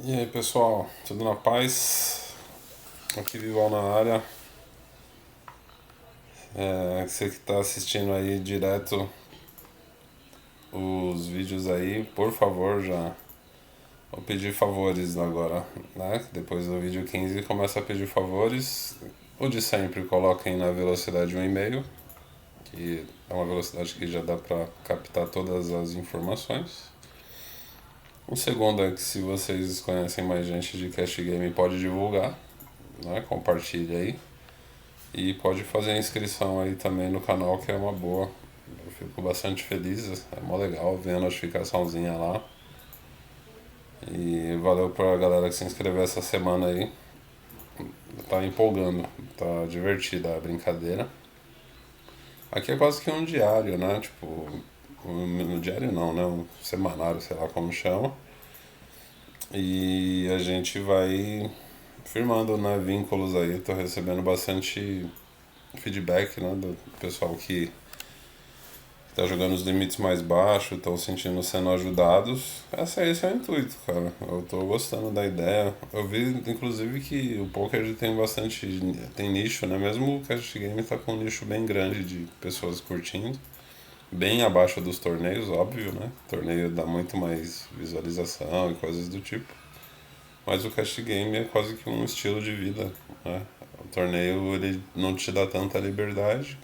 E aí pessoal, tudo na paz? Aqui Vival na área. Você que está assistindo aí direto os vídeos aí, por favor, já vou pedir favores agora, né? Depois do vídeo 15 começa a pedir favores. O de sempre coloquem na velocidade 1,5, que é uma velocidade que já dá para captar todas as informações. O segundo é que se vocês conhecem mais gente de Cash Game pode divulgar, né? Compartilhe aí. E pode fazer a inscrição aí também no canal, que é uma boa. Eu fico bastante feliz, é mó legal ver a notificaçãozinha lá. E valeu pra galera que se inscreveu essa semana aí. Tá empolgando, tá divertida a brincadeira. Aqui é quase que um diário, né? Tipo, um diário não, né? Um semanário, sei lá como chama. E a gente vai firmando, né, vínculos aí. Tô recebendo bastante feedback, né, do pessoal que tá jogando os limites mais baixos, estão sentindo sendo ajudados. Esse é o intuito, cara. Eu tô gostando da ideia. Eu vi, inclusive, que o poker tem bastante. Tem nicho, né? Mesmo o Cash Game tá com um nicho bem grande de pessoas curtindo. Bem abaixo dos torneios, óbvio, né? O torneio dá muito mais visualização e coisas do tipo. Mas o Cash Game é quase que um estilo de vida, né? O torneio ele não te dá tanta liberdade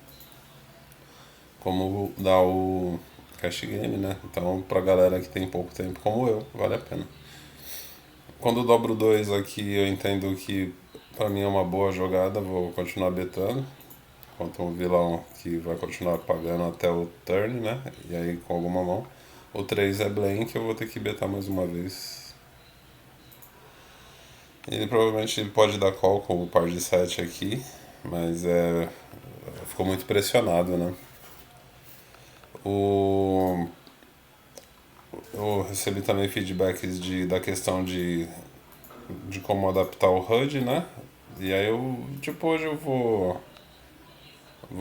como dá o cash game, né? Então, pra galera que tem pouco tempo como eu, vale a pena. Quando eu dobro 2 aqui, eu entendo que pra mim é uma boa jogada, vou continuar betando. Contra um vilão que vai continuar pagando até o turn, né? E aí com alguma mão. O 3 é blank, eu vou ter que betar mais uma vez. Ele provavelmente ele pode dar call com o par de 7 aqui, mas ficou muito pressionado, né? O Eu recebi também feedbacks da questão de como adaptar o HUD, né? E aí tipo, hoje eu vou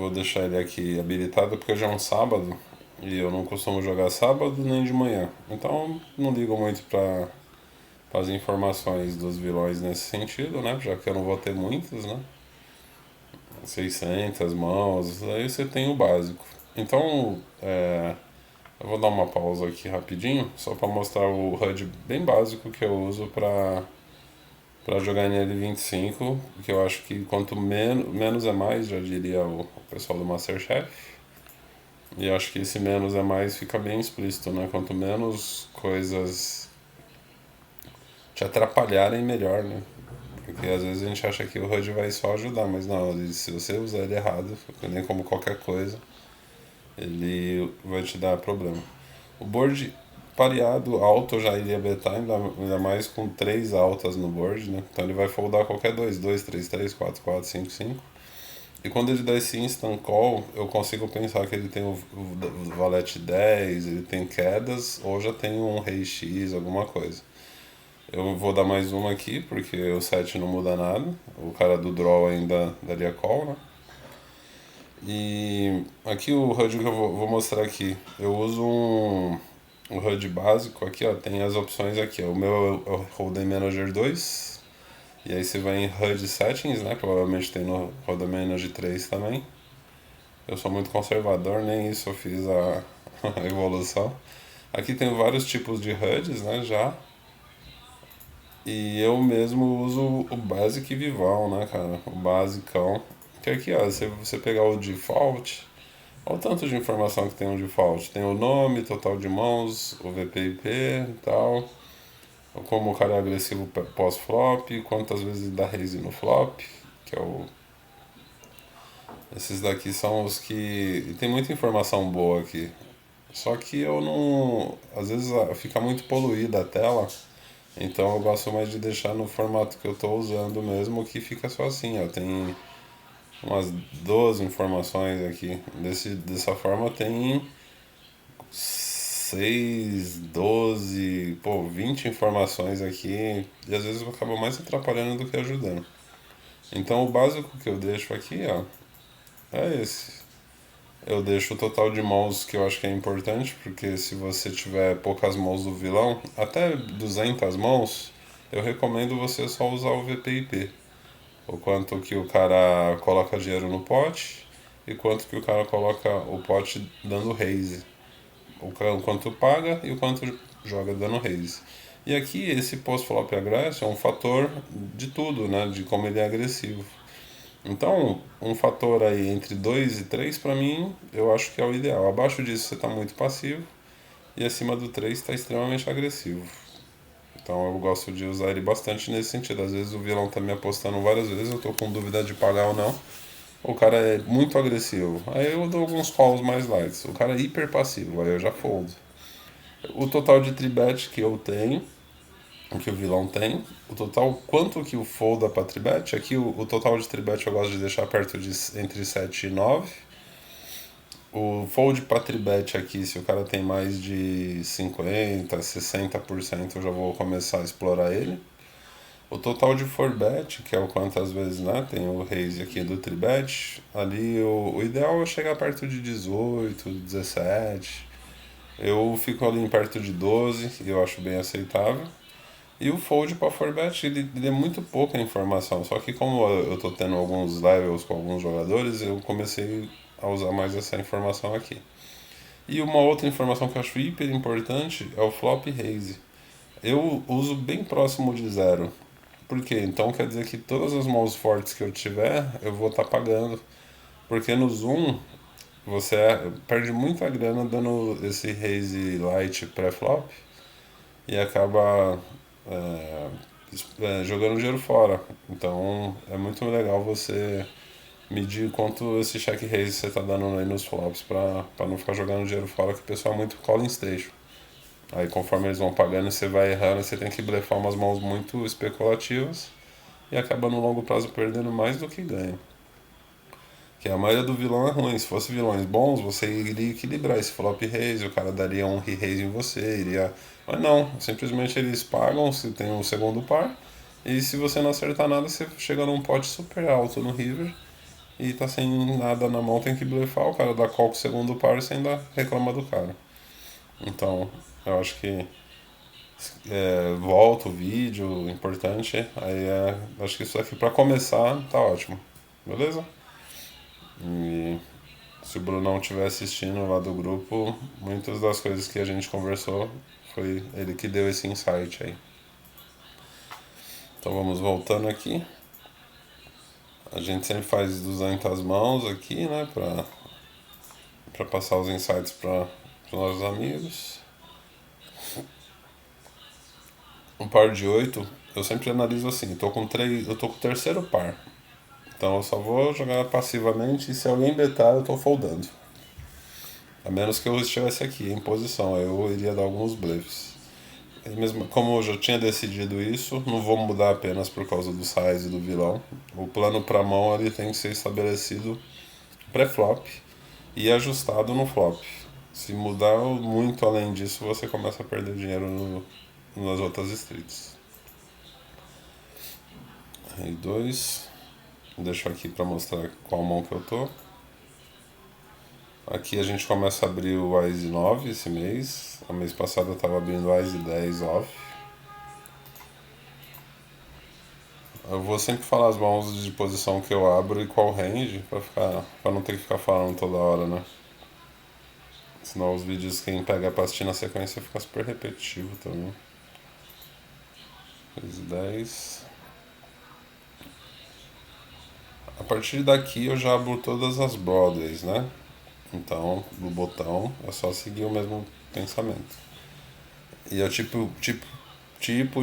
deixar ele aqui habilitado porque hoje é um sábado e eu não costumo jogar sábado nem de manhã. Então não ligo muito para as informações dos vilões nesse sentido, né? Já que eu não vou ter muitas, né? 600 mãos, aí você tem o básico. Então, eu vou dar uma pausa aqui rapidinho, só para mostrar o HUD bem básico que eu uso para jogar NL25, que eu acho que quanto menos é mais, já diria o pessoal do Masterchef. E acho que esse menos é mais fica bem explícito, né? Quanto menos coisas te atrapalharem, melhor, né? Porque às vezes a gente acha que o HUD vai só ajudar, mas não, se você usar ele errado, nem como qualquer coisa, ele vai te dar problema. O board pareado alto eu já iria betar, ainda mais com três altas no board, né? Então ele vai foldar qualquer dois, 2 3 3 4 4 5 5. E quando ele dá esse instant call, eu consigo pensar que ele tem o valete 10, ele tem quedas, ou já tem um rei X, alguma coisa. Eu vou dar mais uma aqui, porque o 7 não muda nada. O cara do draw ainda daria call, né? E aqui o HUD que eu vou mostrar aqui. Eu uso um HUD básico aqui, ó. Tem as opções aqui, ó. O meu é o Hold'em Manager 2. E aí você vai em HUD Settings, né? Provavelmente tem no Hold'em Manager 3 também. Eu sou muito conservador, nem isso eu fiz a evolução. Aqui tem vários tipos de HUDs, né? Já. E eu mesmo uso o Basic Vival, né, cara? O basicão. Que aqui, ó, se você pegar o default, olha o tanto de informação que tem um default. Tem o nome, total de mãos, o VPIP e tal. Como o cara é agressivo pós-flop, quantas vezes dá raise no flop, que é o. Esses daqui são os que. E tem muita informação boa aqui. Só que eu não. Às vezes fica muito poluída a tela. Então eu gosto mais de deixar no formato que eu estou usando mesmo, que fica só assim, ó. Tem umas 12 informações aqui. Dessa forma tem 6 12 pô, 20 informações aqui. E às vezes acaba mais atrapalhando do que ajudando. Então o básico que eu deixo aqui, ó, é esse. Eu deixo o total de mãos que eu acho que é importante, porque se você tiver poucas mãos do vilão, até 200 mãos, eu recomendo você só usar o VPIP. O quanto que o cara coloca dinheiro no pote e quanto que o cara coloca o pote dando raise. O quanto paga e o quanto joga dando raise. E aqui esse post-flop aggression é um fator de tudo, né? De como ele é agressivo. Então, um fator aí entre 2 e 3 para mim, eu acho que é o ideal. Abaixo disso você está muito passivo e acima do 3 está extremamente agressivo. Então eu gosto de usar ele bastante nesse sentido. Às vezes o vilão tá me apostando várias vezes, eu tô com dúvida de pagar ou não. O cara é muito agressivo. Aí eu dou alguns calls mais lights. O cara é hiper passivo, aí eu já fold. O total de tribet que eu tenho, o que o vilão tem, o total, quanto que o folda pra tribet, aqui o total de tribet eu gosto de deixar perto de entre 7 e 9. O fold pra tribet aqui, se o cara tem mais de 50, 60%, eu já vou começar a explorar ele. O total de forbet, que é o quantas vezes, né, tem o raise aqui do tribet, ali o ideal é chegar perto de 18, 17. Eu fico ali em perto de 12 e eu acho bem aceitável. E o fold para forbet, ele é muito pouca informação, só que como eu tô tendo alguns levels com alguns jogadores, eu comecei a usar mais essa informação aqui. E uma outra informação que eu acho hiper importante é o flop raise. Eu uso bem próximo de zero. Por quê? Então quer dizer que todas as mãos fortes que eu tiver, eu vou estar pagando. Porque no Zoom, você perde muita grana dando esse raise light pré-flop e acaba é, jogando dinheiro fora. Então é muito legal você medir quanto esse check raise você está dando aí nos flops para não ficar jogando dinheiro fora, que o pessoal é muito calling station. Aí conforme eles vão pagando, você vai errando, você tem que blefar umas mãos muito especulativas e acaba no longo prazo perdendo mais do que ganha. Que a maioria do vilão é ruim. Se fosse vilões bons, você iria equilibrar esse flop raise, o cara daria um re-raise em você, iria. Mas não, simplesmente eles pagam se tem um segundo par. E se você não acertar nada, você chega num pote super alto no river e tá sem nada na mão, tem que blefar, o cara dá call com o segundo par e você ainda reclama do cara. Então, eu acho que volta o vídeo, importante. Aí acho que isso aqui pra começar tá ótimo. Beleza? E se o Bruno não estiver assistindo lá do grupo, muitas das coisas que a gente conversou foi ele que deu esse insight aí. Então vamos voltando aqui. A gente sempre faz 200 mãos aqui, né, pra passar os insights para os nossos amigos. Um par de 8 eu sempre analiso assim, eu tô com o terceiro par. Então eu só vou jogar passivamente e se alguém betar eu tô foldando. A menos que eu estivesse aqui em posição, eu iria dar alguns blefs. E mesmo como eu já tinha decidido isso, não vou mudar apenas por causa do size e do vilão. O plano para mão ele tem que ser estabelecido pré-flop e ajustado no flop. Se mudar muito além disso, você começa a perder dinheiro nas outras streets. Rei 2. Deixo aqui para mostrar qual mão que eu tô. Aqui a gente começa a abrir o Wise 9 esse mês. O mês passado eu estava abrindo o Wise 10 off. Eu vou sempre falar as mãos de posição que eu abro e qual range para não ter que ficar falando toda hora, né? Senão os vídeos quem pega pra assistir na sequência fica super repetitivo também. 10. A partir daqui eu já abro todas as Broadways, né? Então, no botão é só seguir o mesmo pensamento. E é o tipo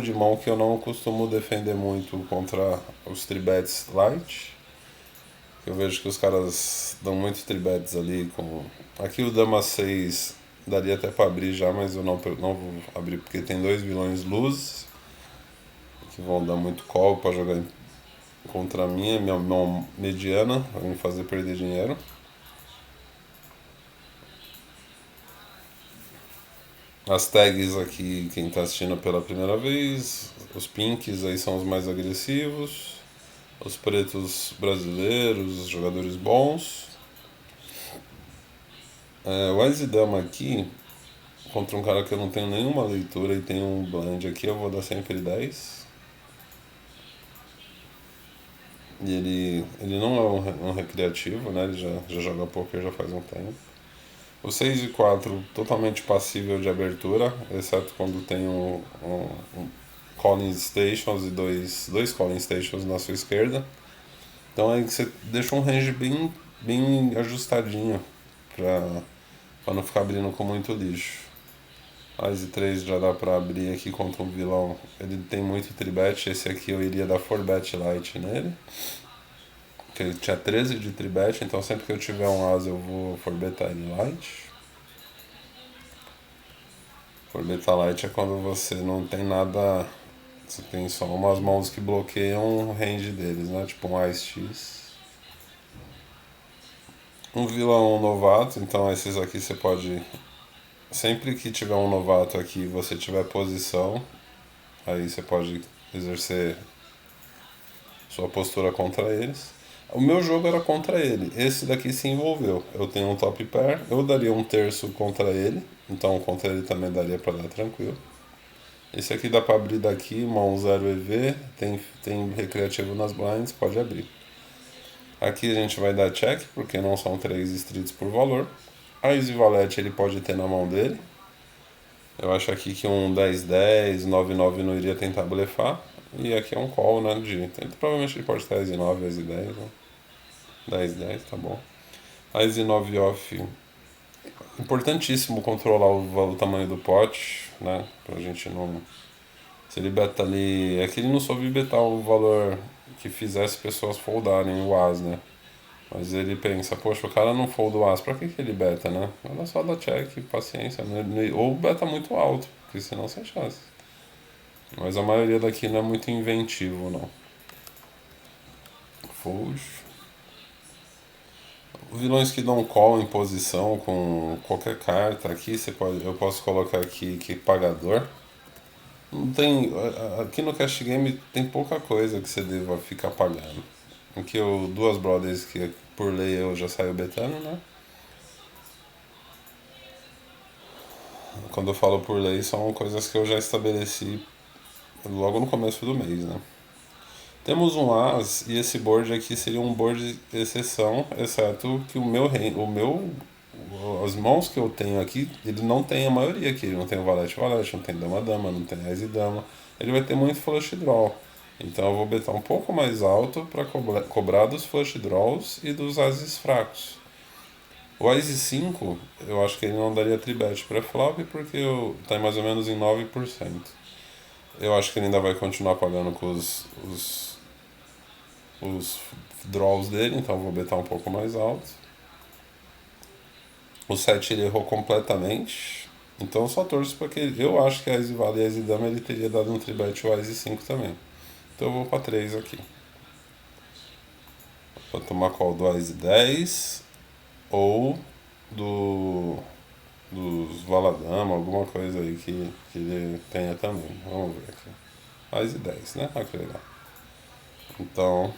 de mão que eu não costumo defender muito contra os tribets light. Eu vejo que os caras dão muitos tribets ali com. Aqui o Dama 6 daria até pra abrir já, mas eu não vou abrir porque tem dois vilões luz que vão dar muito call pra jogar contra mim, minha mão mediana, vai me fazer perder dinheiro. As tags aqui, quem tá assistindo pela primeira vez, os pinks aí são os mais agressivos, os pretos brasileiros, os jogadores bons. O Wise Dama aqui, contra um cara que eu não tenho nenhuma leitura e tem um blind aqui, eu vou dar sempre 10. E ele não é um recreativo, né? Ele já joga poker já faz um tempo. O 6 e 4 totalmente passível de abertura, exceto quando tem um calling stations e dois calling stations na sua esquerda. Então aí você deixa um range bem ajustadinho pra não ficar abrindo com muito lixo. As e 3 já dá pra abrir aqui contra um vilão. Ele tem muito tribet, esse aqui eu iria dar 4bet light nele. Porque ele tinha 13 de tribet, então sempre que eu tiver um as eu vou 4betar ele light. 4betar light é quando você não tem nada. Você tem só umas mãos que bloqueiam o range deles, né? Tipo um Ice X. Um vilão novato, então esses aqui você pode. Sempre que tiver um novato aqui e você tiver posição, aí você pode exercer sua postura contra eles. O meu jogo era contra ele, esse daqui se envolveu. Eu tenho um top pair, eu daria um terço contra ele, então contra ele também daria pra dar tranquilo. Esse aqui dá pra abrir daqui, mão 0 EV, tem recreativo nas blinds, pode abrir. Aqui a gente vai dar check, porque não são 3 streets por valor. A Easy Valete ele pode ter na mão dele. Eu acho aqui que um 10-10, 9-9 não iria tentar blefar. E aqui é um call, né? Provavelmente ele pode ter Easy 9, Easy 10, né? 10-10, tá bom. A Easy 9 off. Importantíssimo controlar o tamanho do pote, né? Pra gente não. Se ele beta ali. É que ele não soube betar o valor que fizesse pessoas foldarem o as, né? Mas ele pensa, poxa, o cara não folda o as, pra que ele beta, né? Ela só dá check, paciência, né? Ou beta muito alto, porque senão sem chance. Mas a maioria daqui não é muito inventivo, não. Fold. Vilões que dão call em posição com qualquer carta aqui, eu posso colocar aqui que pagador. Não tem. Aqui no Cash Game tem pouca coisa que você deva ficar pagando. Aqui eu duas brothers que por lei eu já saio betando, né? Quando eu falo por lei são coisas que eu já estabeleci logo no começo do mês, né? Temos um as e esse board aqui seria um board de exceção, exceto que as mãos que eu tenho aqui, ele não tem a maioria aqui, ele não tem o valete valete, não tem dama dama, não tem as e dama, ele vai ter muito flush draw. Então eu vou betar um pouco mais alto para cobrar dos flush draws e dos ases fracos. O Ice 5, eu acho que ele não daria tribet pré-flop porque tá mais ou menos em 9%. Eu acho que ele ainda vai continuar pagando com os draws dele, então eu vou betar um pouco mais alto. O 7 ele errou completamente, então eu só torço porque eu acho que a Ice Vale e a Ice Dama ele teria dado um tribet o Ice 5 também. Então eu vou pra 3 aqui. Pra tomar call do Ice 10 ou dos Valadama, alguma coisa aí que ele tenha também. Vamos ver aqui. Ice 10, né? Olha que legal. Então,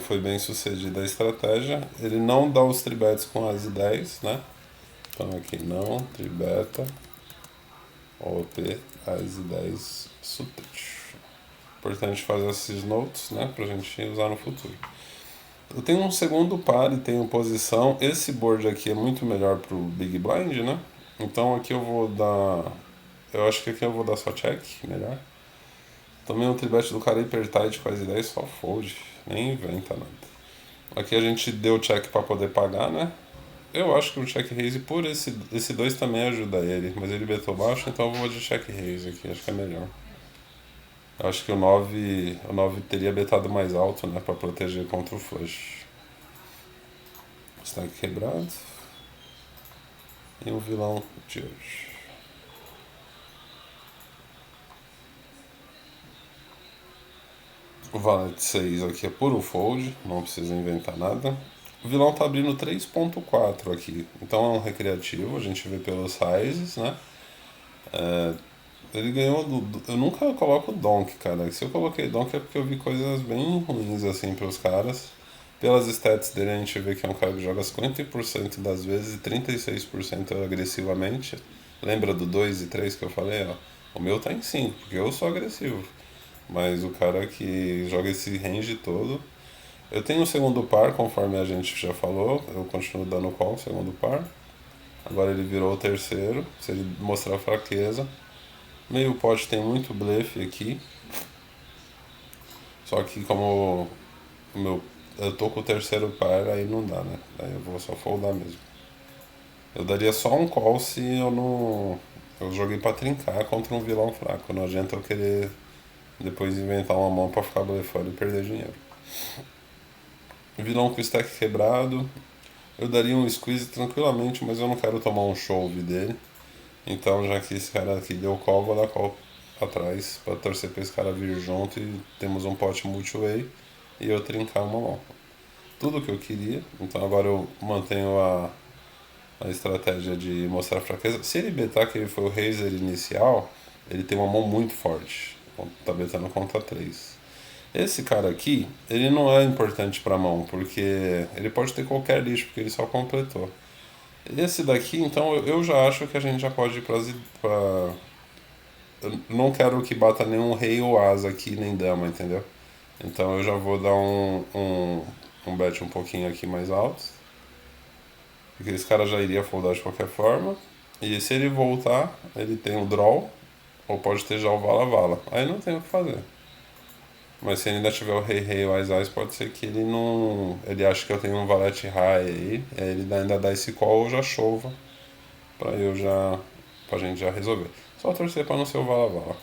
foi bem sucedida a estratégia. Ele não dá os tribets com as 10, né? Então aqui não, tribeta, OP, as 10 suited. Importante fazer esses notes, né? Pra gente usar no futuro. Eu tenho um segundo par e tenho posição. Esse board aqui é muito melhor pro Big Blind, né? Então aqui eu vou dar. Eu acho que aqui eu vou dar só check, melhor. Também o tribet do cara hiper tight com as ideias só fold, nem inventa nada. Aqui a gente deu check para poder pagar, né? Eu acho que o check raise por esse 2 também ajuda ele, mas ele betou baixo, então eu vou de check raise aqui, acho que é melhor. Eu acho que o nove teria betado mais alto, né, para proteger contra o flush. Stack quebrado. E o vilão de hoje. O valete 6 aqui é puro fold, não precisa inventar nada. O vilão tá abrindo 3.4 aqui, então é um recreativo, a gente vê pelos sizes, né? Ele ganhou eu nunca coloco Donk, cara. Se eu coloquei Donk é porque eu vi coisas bem ruins assim pros caras. Pelas stats dele a gente vê que é um cara que joga 50% das vezes e 36% agressivamente. Lembra do 2 e 3 que eu falei, ó? O meu tá em 5, porque eu sou agressivo. Mas o cara que joga esse range todo. Eu tenho o segundo par, conforme a gente já falou, eu continuo dando call, segundo par. Agora ele virou o terceiro, se ele mostrar fraqueza. Meio pote tem muito blefe aqui, só que como o meu, eu tô com o terceiro par, aí não dá, né? Aí eu vou só foldar mesmo. Eu daria só um call se eu não. Eu joguei pra trincar contra um vilão fraco. Não adianta eu querer depois inventar uma mão pra ficar blefando e perder dinheiro. Vilão com stack quebrado. Eu daria um squeeze tranquilamente, mas eu não quero tomar um chove dele. Então, já que esse cara aqui deu call, vou dar call atrás pra torcer pra esse cara vir junto e temos um pote multi-way e eu trincar uma mão. Tudo que eu queria, então agora eu mantenho a estratégia de mostrar fraqueza. Se ele betar que ele foi o Razer inicial, ele tem uma mão muito forte. Tá betando contra 3. Esse cara aqui, ele não é importante pra mão, porque ele pode ter qualquer lixo, porque ele só completou. Esse daqui, então, eu já acho que a gente já pode ir pra. Eu não quero que bata nenhum rei ou asa aqui, nem dama, entendeu? Então eu já vou dar um bet um pouquinho aqui mais alto. Porque esse cara já iria foldar de qualquer forma. E se ele voltar, ele tem o draw, ou pode ter já o vala-vala. Aí não tem o que fazer. Mas se ele ainda tiver o rei-rei ou as pode ser que ele não. Ele acha que eu tenho um valete high aí ele ainda dá esse call ou já chova. Pra eu já. Pra gente já resolver. Só torcer pra não ser o vala-vala.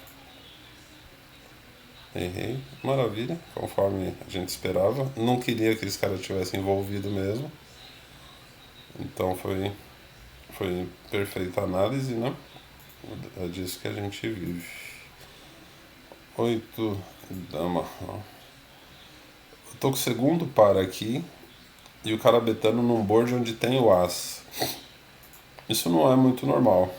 Errei, maravilha, conforme a gente esperava. Não queria que esse cara tivesse envolvido mesmo. Então foi perfeita análise, né? É disso que a gente vive. 8 dama. Eu tô com o segundo par aqui e o cara betando num board onde tem o as. Isso não é muito normal.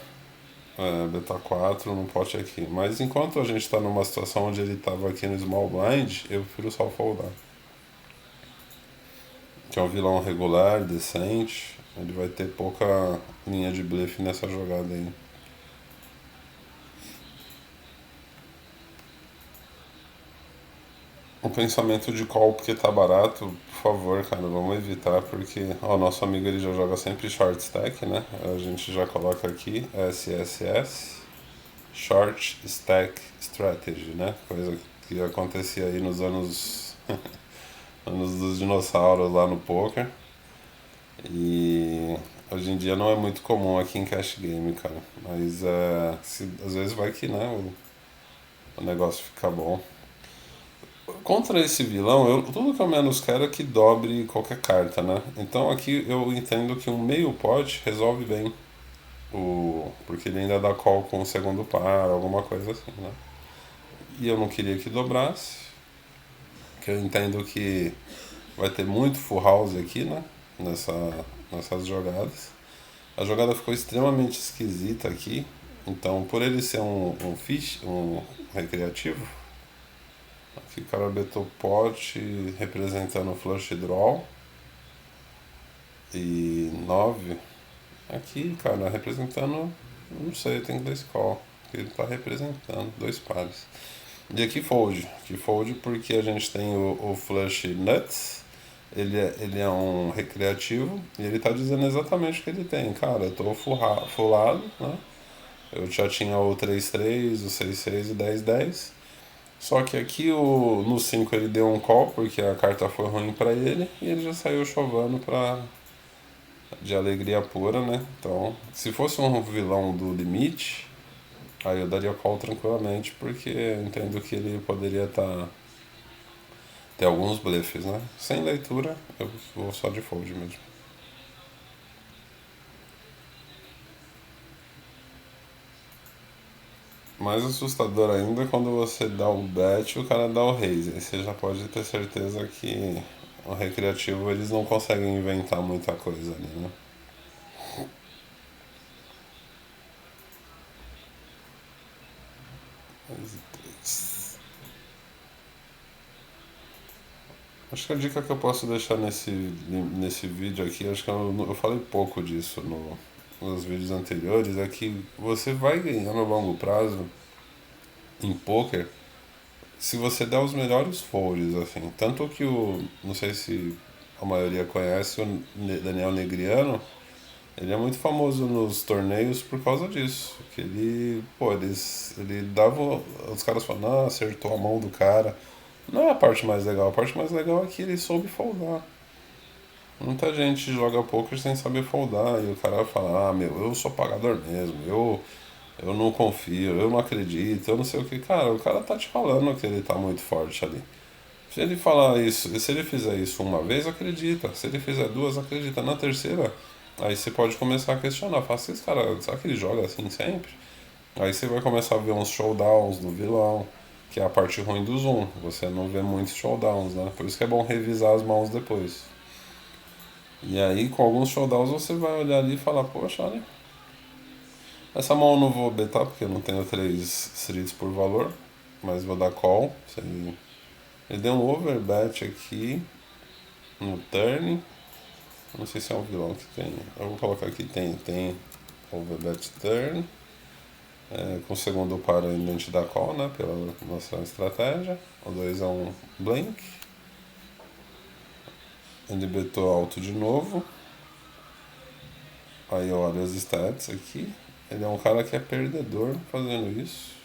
Beta 4 no pote aqui. Mas enquanto a gente tá numa situação onde ele tava aqui no small blind, eu prefiro só foldar. Que é um vilão regular, decente. Ele vai ter pouca linha de blefe nessa jogada aí. O pensamento de call porque tá barato, por favor, cara, vamos evitar, porque ó, nosso amigo ele já joga sempre short stack, né? A gente já coloca aqui SSS, Short Stack Strategy, né? Coisa que acontecia aí nos anos, anos dos dinossauros lá no poker. E hoje em dia não é muito comum aqui em cash game, cara. Mas às vezes vai que, né, o negócio fica bom. Contra esse vilão, tudo que eu menos quero é que dobre qualquer carta, né? Então aqui eu entendo que um meio pot resolve bem. Porque ele ainda dá call com o segundo par, alguma coisa assim, né? E eu não queria que dobrasse. Que eu entendo que vai ter muito full house aqui, né? Nessas jogadas. A jogada ficou extremamente esquisita aqui. Então, por ele ser um fish, um recreativo, aqui o cara betou pot representando flush draw. E 9 aqui, cara, representando. Não sei, tem que dar esse call. Porque ele tá representando dois pares. E aqui fold. Aqui fold porque a gente tem o flush nuts. Ele é um recreativo e ele tá dizendo exatamente o que ele tem. Cara, eu tô fullado, né? Eu já tinha o 3-3, o 6-6 e 10-10. Só que aqui no 5 ele deu um call porque a carta foi ruim pra ele e ele já saiu chovando de alegria pura, né? Então, se fosse um vilão do limite, aí eu daria call tranquilamente porque eu entendo que ele poderia ter alguns blefes, né? Sem leitura, eu vou só de fold mesmo. Mais assustador ainda é quando você dá o bet e o cara dá o raise. Aí você já pode ter certeza que o recreativo eles não conseguem inventar muita coisa ali, né? Acho que a dica que eu posso deixar nesse vídeo aqui, acho que eu falei pouco disso nos vídeos anteriores, é que você vai ganhar no longo prazo em poker se você der os melhores folds, assim, tanto que não sei se a maioria conhece, o Daniel Negriano, ele é muito famoso nos torneios por causa disso. Que ele, pô, ele dava. Os caras falam, não, acertou a mão do cara. Não é a parte mais legal, a parte mais legal é que ele soube foldar. Muita gente joga poker sem saber foldar e o cara fala, ah, meu, eu sou pagador mesmo, eu não confio, eu não acredito, eu não sei o que. Cara, o cara tá te falando que ele tá muito forte ali. Se ele falar isso, se ele fizer isso uma vez, acredita. Se ele fizer duas, acredita. Na terceira, aí você pode começar a questionar. Fala, esse cara, será que ele joga assim sempre? Aí você vai começar a ver uns showdowns do vilão, que é a parte ruim do Zoom. Você não vê muitos showdowns, né? Por isso que é bom revisar as mãos depois. E aí, com alguns showdowns, você vai olhar ali e falar, poxa, olha, essa mão eu não vou betar porque eu não tenho 3 streets por valor, mas vou dar call. Ele deu um overbet aqui no turn. Não sei se é um vilão que tem. Eu vou colocar aqui, tem overbet turn. Com o segundo par ainda a gente dá call, né? Pela nossa estratégia. O 2 é um blink. Ele betou alto de novo. Aí olha as stats aqui. Ele é um cara que é perdedor fazendo isso.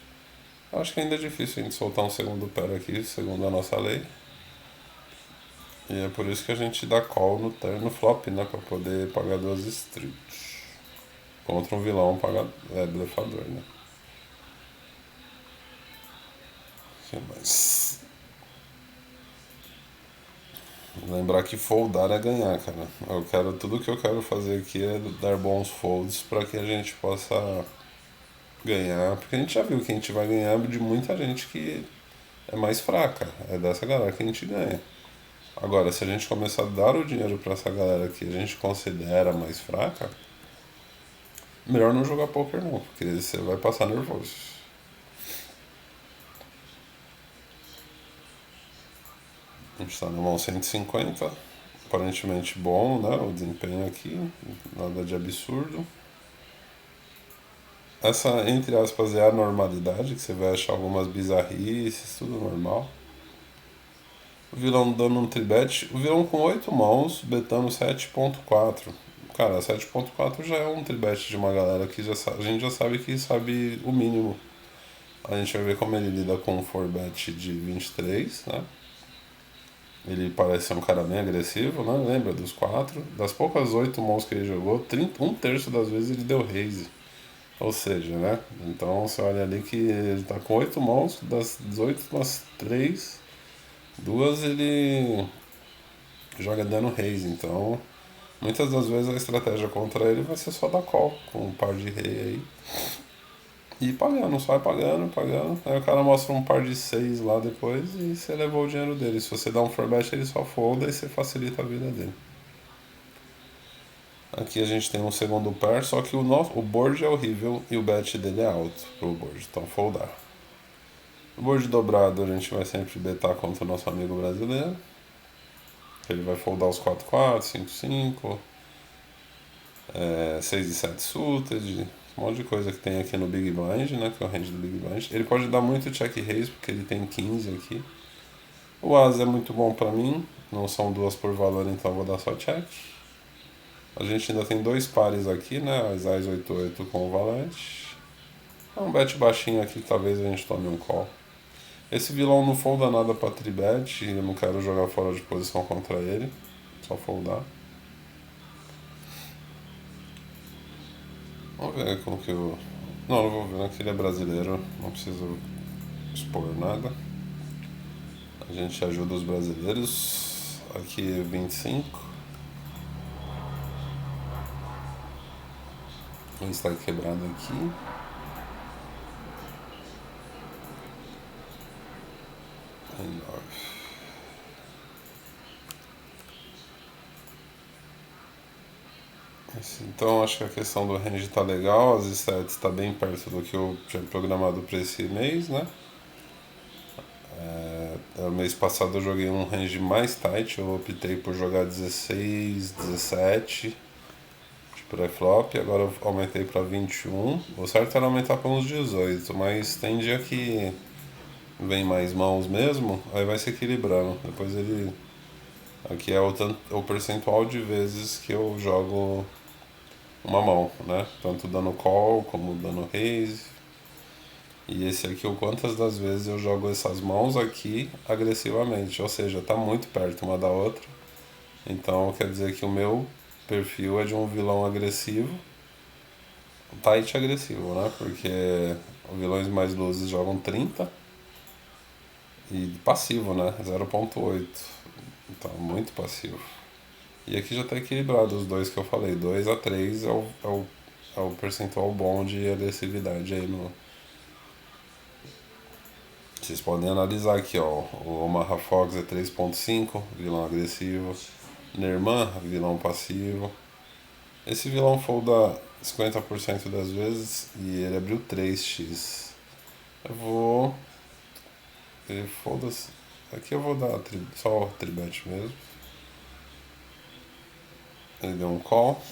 Acho que ainda é difícil a gente soltar um segundo pair aqui, segundo a nossa lei. E é por isso que a gente dá call no turn no flop, né? Pra poder pagar 2 streets. Contra um vilão blefador, né? Sim, mas lembrar que foldar é ganhar, cara. Tudo que eu quero fazer aqui é dar bons folds para que a gente possa ganhar, porque a gente já viu que a gente vai ganhar de muita gente que é mais fraca. É dessa galera que a gente ganha. Agora, se a gente começar a dar o dinheiro para essa galera que a gente considera mais fraca, melhor não jogar poker não, porque você vai passar nervoso. A gente está na mão 150, aparentemente bom, né? O desempenho aqui, nada de absurdo. Essa, entre aspas, é a normalidade, que você vai achar algumas bizarrices, tudo normal. O vilão dando um tribet, o vilão com 8 mãos, betando 7.4. Cara, 7.4 já é um tribet de uma galera que a gente já sabe que sabe o mínimo. A gente vai ver como ele lida com um 4bet de 23, né? Ele parece ser um cara bem agressivo, né? Lembra dos 4? Das poucas 8 mãos que ele jogou, 1/3 das vezes ele deu raise. Ou seja, né? Então você olha ali que ele tá com 8 mãos, das 18, umas 3, duas ele joga dando raise. Então, muitas das vezes a estratégia contra ele vai ser só dar call com um par de rei aí. E pagando, só vai pagando, pagando. Aí o cara mostra um par de 6 lá depois e você levou o dinheiro dele. Se você dá um forbet, ele só folda e você facilita a vida dele. Aqui a gente tem um segundo par, só que o board é horrível e o bet dele é alto pro board, então foldar. No board dobrado a gente vai sempre betar contra o nosso amigo brasileiro. Ele vai foldar os 4-4, 5-5, 6 e 7 suited, um monte de coisa que tem aqui no Big Blind, né, que é o range do Big Blind. Ele pode dar muito check raise, porque ele tem 15 aqui. O As é muito bom pra mim, não são duas por valor, então eu vou dar só check. A gente ainda tem 2 pares aqui, né, as As 8-8 com o valete. É um bet baixinho aqui que talvez a gente tome um call. Esse vilão não folda nada pra tribet, eu não quero jogar fora de posição contra ele, só foldar. Vamos ver como que eu... Não vou ver, né, que ele é brasileiro, não preciso expor nada. A gente ajuda os brasileiros. Aqui 25. Ele está quebrado aqui. Então acho que a questão do range tá legal, as stats está bem perto do que eu tinha programado para esse mês, né? O mês passado eu joguei um range mais tight, eu optei por jogar 16, 17 de pré-flop, agora eu aumentei para 21. O certo era aumentar para uns 18, mas tem dia que vem mais mãos mesmo, aí vai se equilibrando. Depois ele. Aqui é o percentual de vezes que eu jogo uma mão, né? Tanto dando call como dando raise. E esse aqui, o quantas das vezes eu jogo essas mãos aqui agressivamente. Ou seja, tá muito perto uma da outra. Então quer dizer que o meu perfil é de um vilão agressivo, tight agressivo, né? Porque vilões mais luzes jogam 30 e passivo, né? 0,8. Então, muito passivo. E aqui já está equilibrado os dois que eu falei. 2 a 3 é o percentual bom de agressividade aí no. Vocês podem analisar aqui, ó. O Omaha Fox é 3,5, vilão agressivo. Nerman, vilão passivo. Esse vilão folda 50% das vezes e ele abriu 3x. Eu vou. Ele folda. Aqui eu vou dar só o tribet mesmo. Ele deu um call.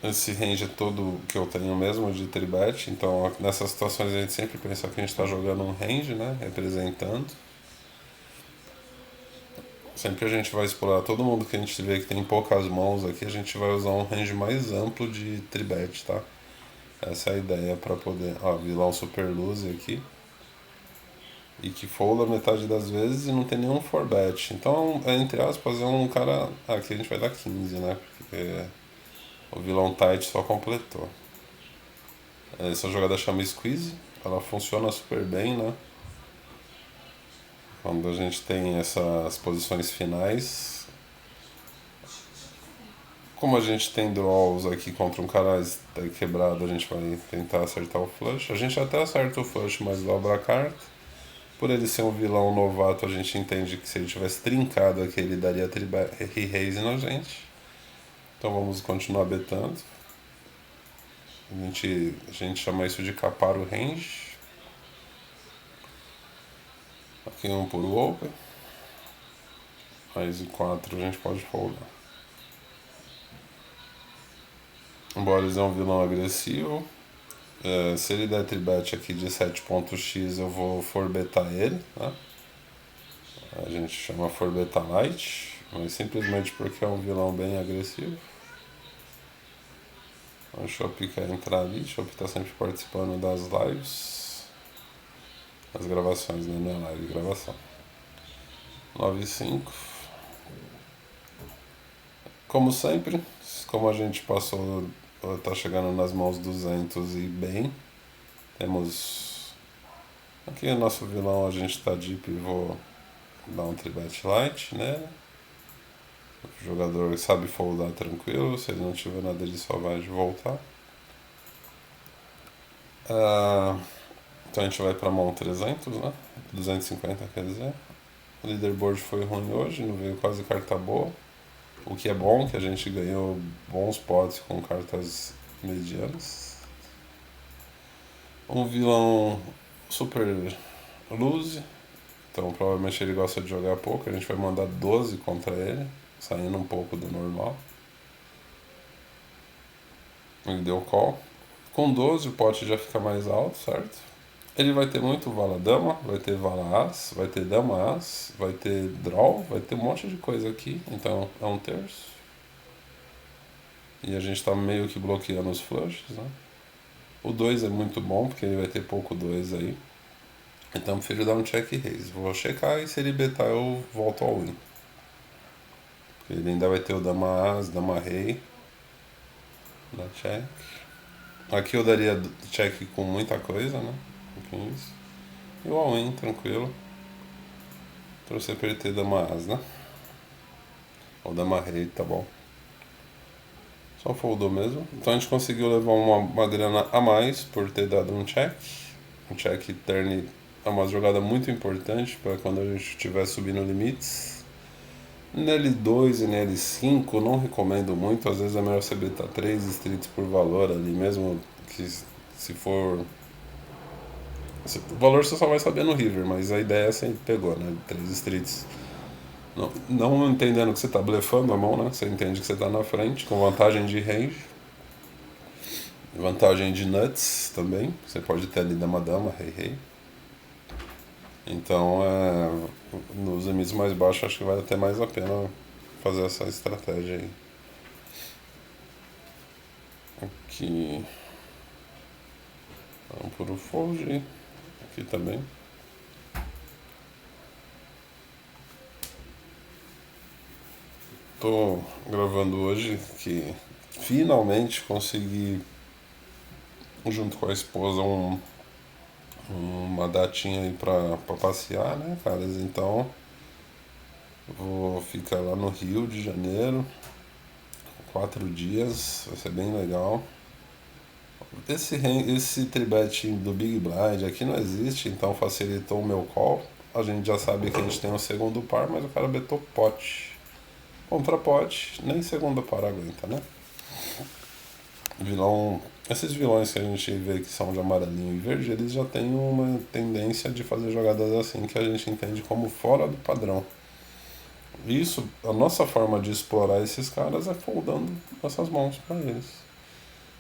Esse range é todo que eu tenho mesmo de tribet, então nessas situações a gente sempre pensa que a gente está jogando um range, né? Representando. Sempre que a gente vai explorar todo mundo que a gente vê que tem poucas mãos aqui, a gente vai usar um range mais amplo de tribet, tá? Essa é a ideia para poder. Ó, vilão super luz aqui. E que folda metade das vezes e não tem nenhum for bet. Então, entre aspas, é um cara. Aqui a gente vai dar 15, né? Porque o vilão tight só completou. Essa jogada chama Squeeze, ela funciona super bem, né? Quando a gente tem essas posições finais. Como a gente tem draws aqui contra um cara quebrado, a gente vai tentar acertar o flush. A gente até acerta o flush, mas dobra a carta. Por ele ser um vilão novato, a gente entende que se ele tivesse trincado aqui, ele daria re-raise na gente. Então vamos continuar betando. A gente chama isso de capar o range. Aqui um por open. Mais 4 a gente pode foldar. O Boris é um vilão agressivo. Se ele der tribet aqui de 7.x, eu vou forbetar ele, né? A gente chama forbetar light, mas simplesmente porque é um vilão bem agressivo. O Shop quer entrar ali, o Shop está sempre participando das lives. As gravações, né? Não é live, gravação. 9,5. Como sempre, como a gente passou, tá chegando nas mãos 200 e bem, temos aqui o nosso vilão, a gente tá deep, vou dar um tribet light, né? O jogador sabe foldar tranquilo, se ele não tiver nada ele só vai voltar. Então a gente vai pra mão 300, né? 250 quer dizer. O leaderboard foi ruim hoje, não veio quase carta boa. O que é bom, que a gente ganhou bons potes com cartas medianas. Um vilão super loose, então provavelmente ele gosta de jogar pouco. A gente vai mandar 12 contra ele, saindo um pouco do normal. Ele deu call. Com 12 o pote já fica mais alto, certo? Ele vai ter muito vala dama, vai ter vala as, vai ter dama as, vai ter draw, vai ter um monte de coisa aqui. Então é um terço. E a gente está meio que bloqueando os flushes, né? O 2 é muito bom, porque ele vai ter pouco 2 aí. Então eu prefiro dar um check raise. Vou checar e se ele betar eu volto ao win. Porque ele ainda vai ter o dama as, dama rei. Dá check. Aqui eu daria check com muita coisa, né? Com isso. E o all-in, tranquilo. Torcer pra ele ter dama as, né? Ou dama rei, tá bom. Só foldou mesmo. Então a gente conseguiu levar uma grana a mais por ter dado um check. Um check turn é uma jogada muito importante para quando a gente estiver subindo limites. N L2 e N L5 não recomendo muito, às vezes é melhor você betar 3 streets por valor ali, mesmo que se for. O valor você só vai saber no river, mas a ideia é sempre pegou, né? 3 streets. Não entendendo que você está blefando a mão, né? Você entende que você está na frente, com vantagem de range. Vantagem de nuts também. Você pode ter ali dama-dama, rei-rei. Então, nos limites mais baixos, acho que vale até mais a pena fazer essa estratégia aí. Aqui, vamos por o fold, aqui também. Tô gravando hoje que finalmente consegui, junto com a esposa, uma datinha aí pra passear, né, caras? Então, vou ficar lá no Rio de Janeiro, 4 dias, vai ser bem legal. Esse tribet do Big Blind aqui não existe, então facilitou o meu call. A gente já sabe que a gente tem um segundo par, mas o cara betou pote. Contra pote, nem segundo par aguenta, né? Vilão. Esses vilões que a gente vê que são de amarelinho e verde, eles já têm uma tendência de fazer jogadas assim que a gente entende como fora do padrão. Isso, a nossa forma de explorar esses caras é foldando nossas mãos para eles.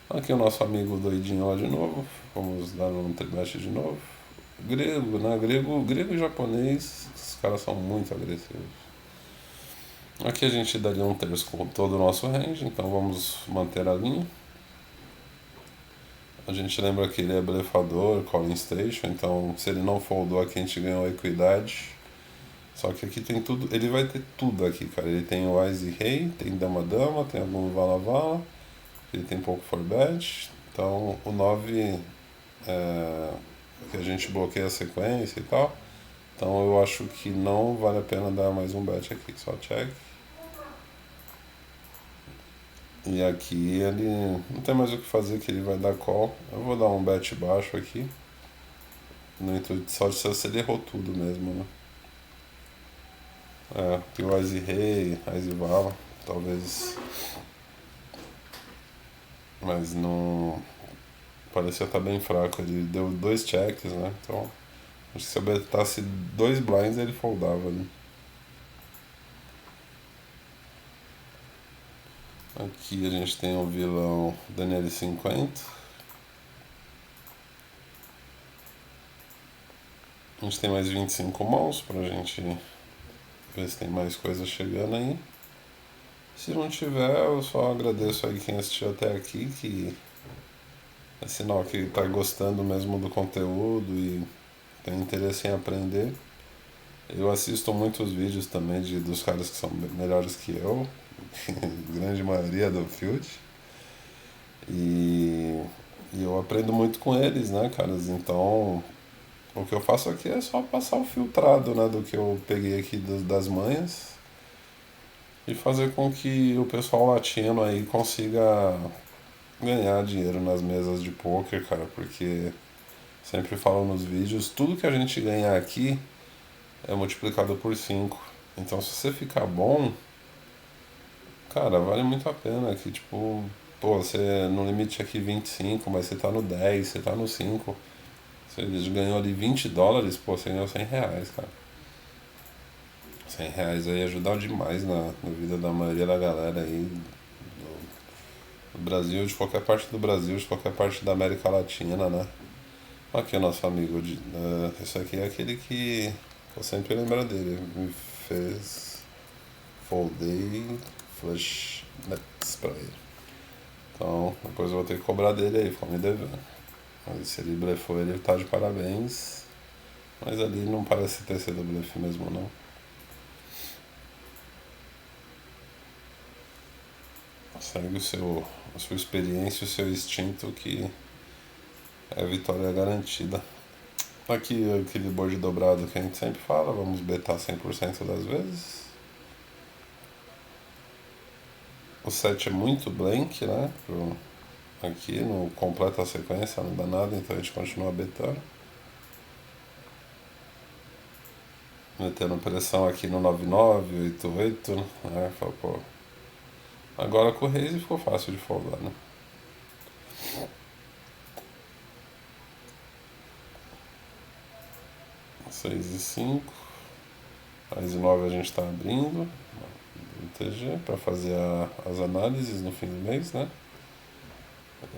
Aqui o nosso amigo doidinho lá de novo. Vamos dar um tribete de novo. Grego, né? Grego e japonês, os caras são muito agressivos. Aqui a gente daria um terço com todo o nosso range, então vamos manter a linha. A gente lembra que ele é blefador, calling station, então se ele não foldou aqui a gente ganhou equidade. Só que aqui tem tudo, ele vai ter tudo aqui, cara. Ele tem o Ice e Rei, tem Dama-Dama, tem algum Vala-Vala, ele tem pouco for bet. Então o 9 que a gente bloqueia a sequência e tal. Então eu acho que não vale a pena dar mais um bet aqui, só check. E aqui ele não tem mais o que fazer, que ele vai dar call. Eu vou dar um bet baixo aqui. No intuito só de se ele errou tudo mesmo, né? Tem o Ice Rei, Ice Vala, talvez. Mas não. Parecia estar bem fraco. Ele deu 2 checks, né? Então, acho que se eu betasse 2 blinds ele foldava ali. Aqui a gente tem o vilão Daniele 50. A gente tem mais 25 mãos pra gente ver se tem mais coisa chegando aí. Se não tiver, eu só agradeço aí quem assistiu até aqui, que é sinal que tá gostando mesmo do conteúdo e tem interesse em aprender. Eu assisto muitos vídeos também dos caras que são melhores que eu, grande maioria do Field. E, e eu aprendo muito com eles, né, caras? Então, o que eu faço aqui é só passar o filtrado, né, do que eu peguei aqui das manhas e fazer com que o pessoal latino aí consiga ganhar dinheiro nas mesas de poker, cara, porque sempre falo nos vídeos, tudo que a gente ganhar aqui é multiplicado por 5. Então se você ficar bom, cara, vale muito a pena que tipo, pô, você no limite aqui 25, mas você tá no 10, você tá no 5. Você ganhou ali US$ 20, pô, você ganhou R$ 100, cara. R$ 100 aí ajuda demais na vida da maioria da galera aí do Brasil, de qualquer parte do Brasil, de qualquer parte da América Latina, né? Aqui o nosso amigo, esse aqui é aquele que eu sempre lembro dele, me fez foldei flush nets pra ele. Então depois eu vou ter que cobrar dele aí, ficou me devendo. Mas se ele blefou ele tá de parabéns. Mas ali não parece ter sido blefe mesmo não. Segue a sua experiência, o seu instinto que é a vitória garantida. Aqui aquele board dobrado que a gente sempre fala, vamos betar 100% das vezes. O set é muito blank, né? Aqui não completa a sequência, não dá nada, então a gente continua betando. Metendo pressão aqui no 99, 88, né? Fala, pô. Agora com o raise ficou fácil de foldar, né? Seis e 5. As 9 a gente está abrindo no TG para fazer as análises no fim do mês, né?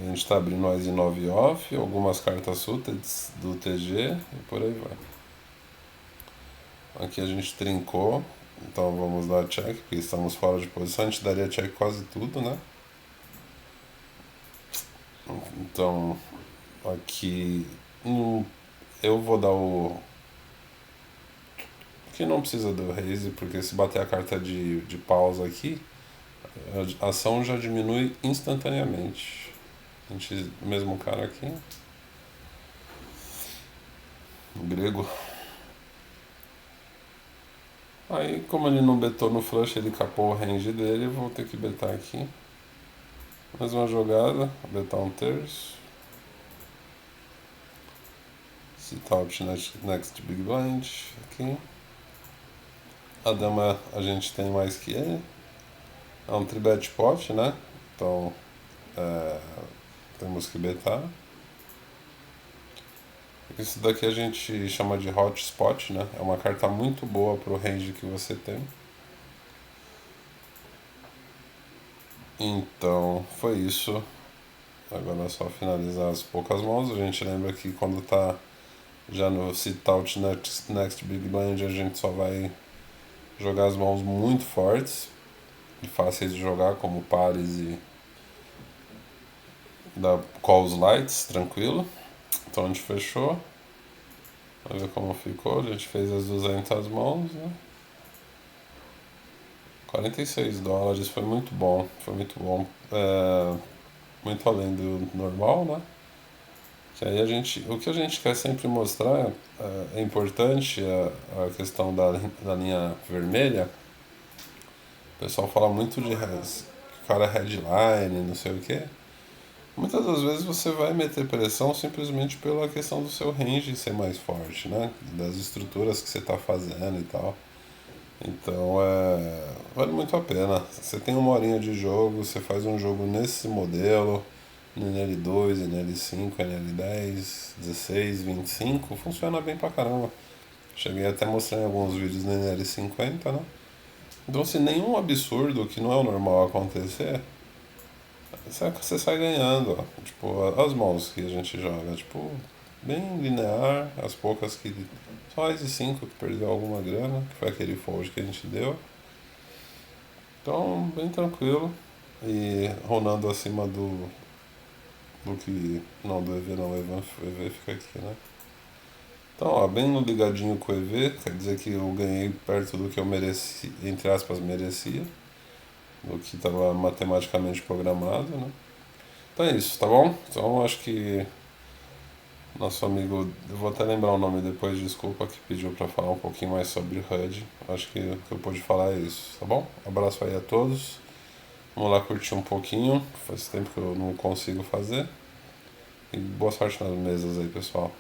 A gente está abrindo as 9 off, algumas cartas suited do TG e por aí vai. Aqui a gente trincou, então vamos dar check, porque estamos fora de posição, a gente daria check quase tudo, né? Então, aqui eu vou dar o... que não precisa do raise, porque se bater a carta de pausa aqui, a ação já diminui instantaneamente. A gente, mesmo cara aqui, o grego. Aí, como ele não betou no flush, ele capou o range dele, eu vou ter que betar aqui. Mais uma jogada, betar um terço. Sit out next big blind, aqui. A dama a gente tem mais que ele. É um tribet pot, né? Então, temos que betar. Isso daqui a gente chama de hotspot, né? É uma carta muito boa pro range que você tem. Então, foi isso. Agora é só finalizar as poucas mãos. A gente lembra que quando tá já no sit out next big blind, a gente só vai jogar as mãos muito fortes e fáceis de jogar, como pares e da calls lights, tranquilo. Então a gente fechou. Vamos ver como ficou. A gente fez as 200 mãos, né? $46, foi muito bom, foi muito bom. Muito além do normal, né? Que aí o que a gente quer sempre mostrar é importante a questão da linha vermelha. O pessoal fala muito de que o cara é headline, não sei o que. Muitas das vezes você vai meter pressão simplesmente pela questão do seu range ser mais forte, né? Das estruturas que você está fazendo e tal. Então vale muito a pena. Você tem uma horinha de jogo, você faz um jogo nesse modelo, no NL2, NL5, NL10, 16, 25, funciona bem pra caramba. Cheguei até a mostrar em alguns vídeos no NL50, né? Então, se nenhum absurdo que não é o normal acontecer, você sai ganhando, ó. Tipo, as mãos que a gente joga, tipo, bem linear, as poucas que. Só as de 5 que perdeu alguma grana, que foi aquele fold que a gente deu. Então, bem tranquilo. E rolando acima do que. Não, do EV não, o EV fica aqui, né? Então, ó, bem no ligadinho com o EV, quer dizer que eu ganhei perto do que eu mereci, entre aspas, merecia, do que estava matematicamente programado, né? Então é isso, tá bom? Então acho que nosso amigo, eu vou até lembrar o nome depois, desculpa, que pediu para falar um pouquinho mais sobre HUD. Acho que o que eu pude falar é isso, tá bom? Abraço aí a todos. Vamos lá curtir um pouquinho, faz tempo que eu não consigo fazer. E boa sorte nas mesas aí, pessoal.